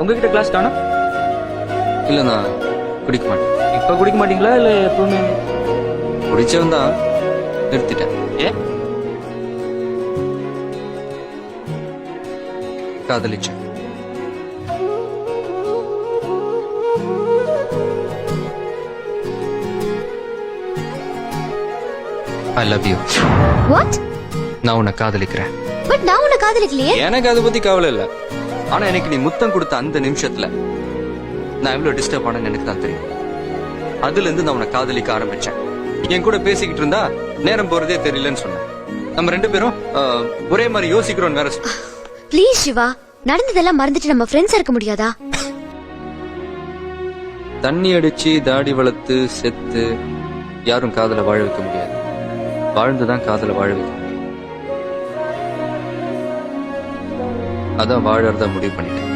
உங்ககிட்ட கிளாஸ் காணோம்? இல்ல நான் குடிக்க மாட்டேன். இப்ப குடிக்க மாட்டீங்களா இல்ல எப்பவுமே? குடிச்சவன் தான், நிறுத்திட்டேன். ஏன்? காதலிச்சேன். I love you. வாட்? நான் உன்னை காதலிக்கிறேன். பட் நான் உன்னை காதலிக்கலையே. எனக்கு அதை பத்தி கவலை இல்ல. ஆனா எனக்கு நீ முத்தம் கொடுத்த அந்த நிமிஷத்துல நான் எவ்வளவு டிஸ்டர்ப் ஆனேன்னு எனக்கு தான் தெரியும். அதுல இருந்து நான் உன்னை காதலிக்க ஆரம்பிச்சேன். என் கூட பேசிக்கிட்டு இருந்தா நேரம் போறதே தெரியலன்னு சொன்னேன். நம்ம ரெண்டு பேரும் ஒரே மாதிரி யோசிக்கிறோம் வேற. ப்ளீஸ் சிவா, நடந்ததெல்லாம் மறந்துட்டு நம்ம ஃப்ரெண்ட்ஸா இருக்க முடியாதா? தண்ணி அடிச்சு தாடி வளர்த்து செத்து யாரும் காதல வாழ வைக்க முடியாது. வாழ்ந்துதான் காதல வாழ வைக்க முடியும். அதான் வாழறதா முடிவு பண்ணிட்டேன்.